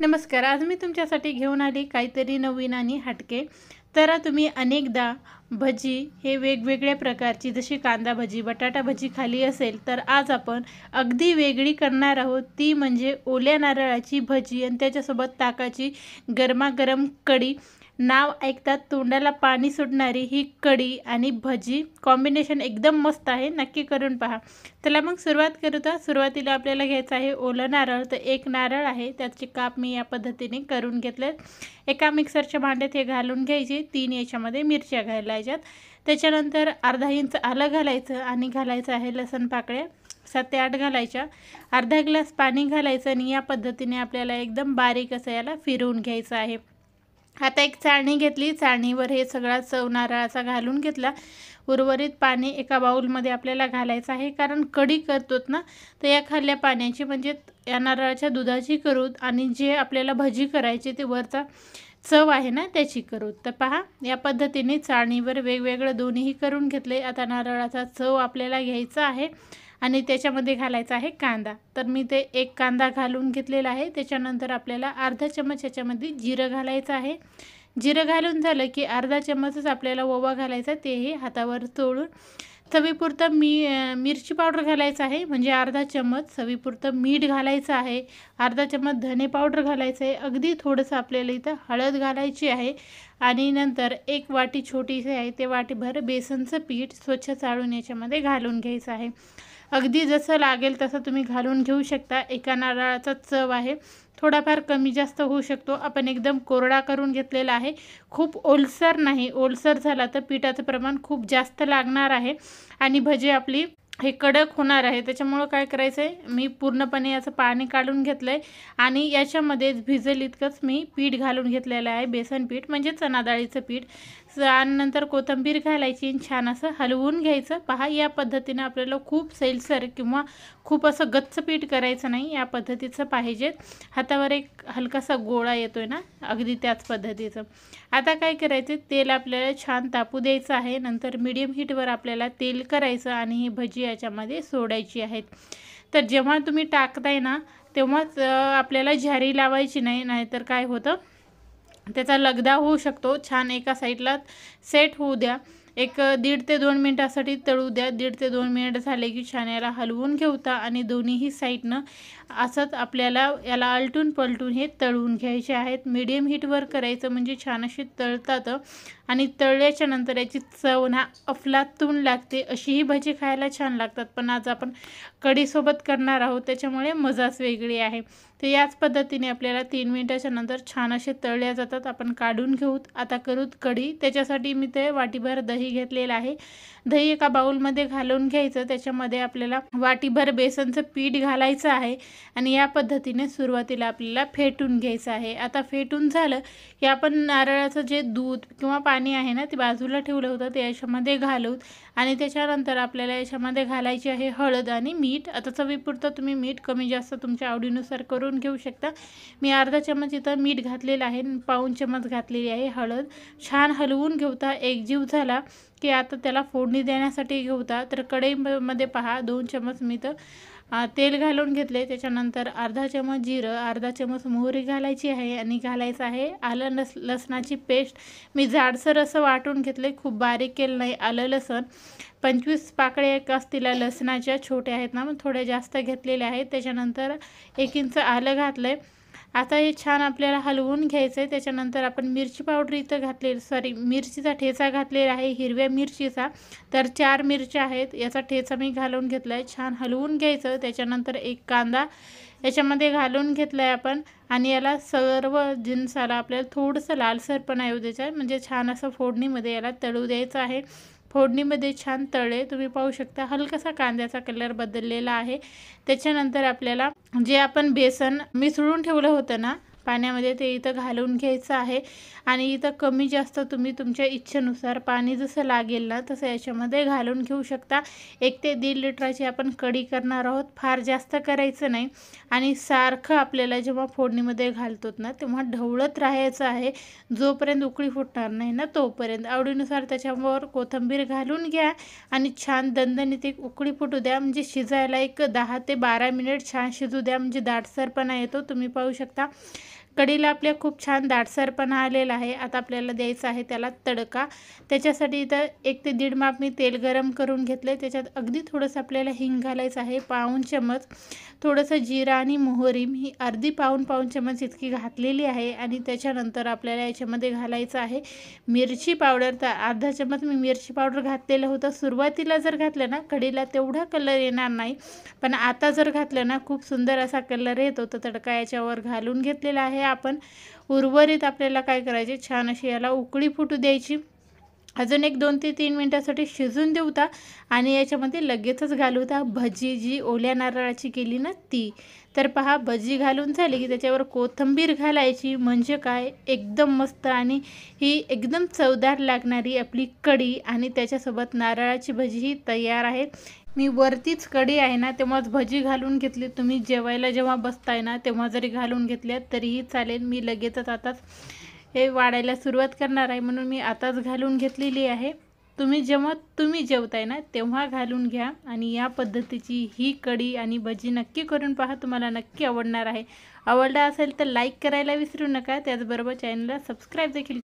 नमस्कार. आज मी तुमच्यासाठी घेऊन आली काहीतरी नवीन आणि हटके. तर तुम्ही अनेकदा भजी हे वेगवेगळ्या प्रकारची जशी कांदा भजी, बटाटा भजी खाल्ली असेल, तर आज आपण अगदी वेगळी करणार आहोत. ती म्हणजे ओल्या नारळाची भजी आणि त्याच्यासोबत ताकाची गरमागरम कढी. नाव ऐकतात तोंडाला पाणी सुटणारी ही कढी आणि भजी कॉम्बिनेशन एकदम मस्त आहे. नक्की करून पहा. चला मग सुरुवात करू. तर सुरुवातीला आपल्याला घ्यायचं आहे ओलं नारळ. तर एक नारळ आहे, त्याचे काप मी या पद्धतीने करून घेतले. एका मिक्सरच्या भांड्यात हे घालून घ्यायचे. 3 याच्यामध्ये मिरच्या घालायच्यात. त्याच्यानंतर अर्धा इंच आलं घालायचं आणि घालायचं आहे लसण पाकळ्या 7 ते 8 घालायच्या. अर्धा ग्लास पाणी घालायचं आणि या पद्धतीने आपल्याला एकदम बारीक असं याला फिरवून घ्यायचं आहे. आता एक चाळणी घेतली. चाळणीवर हे सगळा चव नारळाचा घालून घेतला. उर्वरित पाणी एका बाउलमध्ये आपल्याला घालायचं आहे, कारण कढी करतोत ना, तर या खाल्ल्या पाण्याची म्हणजे या नारळाच्या दुधाची करू आणि जे आपल्याला भजी करायची ते वरचा चव आहे ना त्याची करू. तर पहा, या पद्धतीने चाळणीवर वेगवेगळं दोन्हीही करून घेतले. आता नारळाचा चव आपल्याला घ्यायचा आहे आणि त्याच्यामध्ये घालायचा आहे कांदा. तर मी ते एक कांदा घालून घेतलेला आहे. त्याच्यानंतर आपल्याला अर्धा चमच याच्यामध्ये जिरं घालायचं आहे. जिरं घालून झालं की अर्धा चमचच आपल्याला ओवा घालायचा, तेही हातावर चोळून. चवीपुरतं मिरची पावडर घालायचं आहे, म्हणजे अर्धा चमच. चवीपुरतं मीठ घालायचं आहे. अर्धा चमच धने पावडर घालायचं आहे. अगदी थोडंसं आपल्याला इथं हळद घालायची आहे. आणि नंतर एक वाटी छोटीशी आहे ते वाटीभर बेसनचं पीठ स्वच्छ चाळून याच्यामध्ये घालून घ्यायचं आहे. अगदी जसं लागेल तसं तुम्ही घालून घेऊ शकता. एका नारळाचा चव आहे, थोडाफार कमी जास्त होऊ शकतो. आपण एकदम कोरडा करून घेतलेला आहे, खूप ओलसर नाही. ओलसर झाला तर पिठाचं प्रमाण खूप जास्त लागणार आहे आणि भजी आपली हे कडक होणार आहे. त्याच्यामुळं काय करायचं आहे, मी पूर्णपणे याचं पाणी काढून घेतलं आहे आणि याच्यामध्ये भिजेल इतकंच मी पीठ घालून घेतलेलं आहे, बेसन पीठ म्हणजे चणा डाळीचं पीठ. आणि नंतर कोथिंबीर घालायची आणि छान असं हलवून घ्यायचं. पहा, या पद्धतीनं आपल्याला खूप सैलसर किंवा खूप असं गच्च पीठ करायचं नाही, या पद्धतीचं पाहिजे. हातावर एक हलकासा गोळा येतोय ना, अगदी त्याच पद्धतीचं. आता काय करायचं, तेल आपल्याला छान तापू द्यायचं आहे. नंतर मीडियम हीटवर आपल्याला तेल करायचं आणि ही भजी याच्यामध्ये सोडायची आहेत. तर जेव्हा तुम्ही टाकताय ना, तेव्हाच आपल्याला झारी लावायची नाही, नाहीतर काय होतं, त्याचा लगदा होऊ शकतो. छान एका साईडला सेट होऊ द्या. एक 1.5 ते 2 मिनटासाठी तळू द्या. 1.5 ते 2 मिनिट झाले की छान याला हलवून घेऊता आणि दोन्हीही साईडनं असंच आपल्याला याला आलटून पलटून हे तळून घ्यायचे आहेत. मीडियम हीटवर करायचं म्हणजे छान अशी तळतात आणि तळल्याच्या नंतर याची चव ना अफलातून लागते. अशी ही भजी खायला छान लागतात, पण आज आपण कढीसोबत करणार आहोत त्याच्यामुळे मजाच वेगळी आहे. तर याच पद्धतीने आपल्याला 3 मिनिटाच्या नंतर छान असे तळल्या जातात. आपण काढून घेऊत. आता करूत कढी. त्याच्यासाठी मी ते वाटीभर दही घेतलेलं आहे. दही एका बाउलमध्ये घालून घ्यायचं. त्याच्यामध्ये आपल्याला वाटीभर बेसनचं पीठ घालायचं आहे आणि या पद्धतीने सुरुवातीला आपल्याला फेटून घ्यायचं आहे. आता फेटून झालं की आपण नारळाचं जे दूध किंवा पाणी आहे ना, ते बाजूला ठेवलं होतं ते याच्यामध्ये घालूत आणि त्याच्यानंतर आपल्याला याच्यामध्ये घालायची आहे हळद आणि मीठ. आता चवीपुरतं तुम्ही मीठ कमी जास्त तुमच्या आवडीनुसार करून घेऊ शकता. मी अर्धा चमच इथं मीठ घातलेलं आहे, पाऊण चमच घातलेली आहे हळद. छान हलवून घेऊता. एकजीव झाला की आता त्याला फोडणी देण्यासाठी घेऊता. तर कढईमध्ये पहा 2 चमच मी तर तेल घालून घेतले. त्याच्यानंतर अर्धा चमच जिरं, अर्धा चमच मोहरी घालायची आहे आणि घालायचं आहे आलं लसणाची पेस्ट. मी जाडसर असं वाटून घेतले, खूप बारीक केलं नाही. आलं लसण 25 पाकळ्या एक असतील लसणाच्या, छोट्या आहेत ना, मग थोड्या जास्त घेतलेल्या आहेत. त्याच्यानंतर 1 इंच आलं घातलं आहे. आता हे छान आपल्याला हलवून घ्यायचं आहे. त्याच्यानंतर आपण मिरची पावडर इथं मिरचीचा ठेचा घातलेला आहे, हिरव्या मिरचीचा. तर 4 मिरच्या आहेत, याचा ठेचा मी घालून घेतला आहे. छान हलवून घ्यायचं. त्याच्यानंतर एक कांदा याच्यामध्ये घालून घेतला आहे आपण आणि याला सर्व जिन्साला आपल्याला थोडंसं लालसरपणा येऊ द्यायचं आहे, म्हणजे छान असं फोडणीमध्ये याला तळू द्यायचं आहे. फोडणीमध्ये छान तळले, तुम्ही पाहू शकता हलकासा कांद्याचा कलर बदललेला आहे. त्याच्यानंतर आपल्याला जे आपण बेसन मिसळून ठेवलं होतं ना पाण्यामध्ये, ते इथं घालून घ्यायचं आहे आणि इथं कमी जास्त तुम्ही तुमच्या इच्छेनुसार पाणी जसं लागेल ना तसं याच्यामध्ये घालून घेऊ शकता. 1 ते 1.5 लिटराची आपण कढी करणार आहोत, फार जास्त करायचं नाही. आणि सारखं आपल्याला जेव्हा फोडणीमध्ये घालतो ना तेव्हा ढवळत राहायचं आहे, जोपर्यंत उकळी फुटणार नाही ना तोपर्यंत. आवडीनुसार त्याच्यावर कोथिंबीर घालून घ्या आणि छान दणदणीत एक उकळी फुटू द्या. म्हणजे शिजायला एक 10 ते 12 मिनिट छान शिजू द्या, म्हणजे दाटसरपणा येतो. तुम्ही पाहू शकता कढीला आपल्या खूप छान दाटसरपणा आलेला आहे। आता आपल्याला द्यायचा आहे त्याला तडका। त्याच्यासाठी इथं 1 ते 1.5 माप मी तेल गरम करून घेतले। त्याच्यात अगदी थोडंसं आपल्याला हिंग घालायचं आहे, पाऊण चमच। थोडंसं जिरा आणि मोहरी मी अर्धी पाऊण चमच इतकी घातलेली आहे। आणि त्याच्यानंतर आपल्याला याच्यामध्ये घालायचं आहे मिरची पावडर। तर अर्धा चमच मी मिरची पावडर घातलेलं होतं। सुरुवातीला जर घातलं ना कढीला तेवढा कलर येणार नाही, पण आता जर घातलं ना खूप सुंदर असा कलर येतो। तर तडका याच्यावर घालून घेतलेला आहे आपण। उर्वरित आपल्याला काय करायचे, छान अशी याला उकळी फुटू द्यायची। अजून एक 2 ते 3 मिनिटासाठी शिजून देऊता आणि याच्यामध्ये लगेचच घालूता भजी जी ओल्या नारळाची केली ना ती। तर पहा भजी घालून झाली की त्याच्यावर कोथिंबीर घालायची, म्हणजे काय एकदम मस्त आणि ही एकदम चवदार लागणारी आपली कढी आणि त्याच्यासोबत नारळाची भजी ही तयार आहे। मी वरतीच कढी आहे ना तेव्हाच भजी घालून घेतली। तुम्ही जेवायला जेव्हा बसताय ना तेव्हा जरी घालून घेतल्यात तरीही चालेल। मी लगेचच आताच हे वाढायला सुरुवात करणार आहे म्हणून मी आताच घालून घेतलेली आहे। जेव्हा तुम्ही जेवताय ना तेव्हा घालून घ्या आणि या पद्धतीची ही कढी आणि भजी नक्की करून पहा, तुम्हाला नक्की आवडणार आहे। आवडला असेल तर लाईक करायला विसरू नका, त्याचबरोबर चॅनलला सबस्क्राईब देखील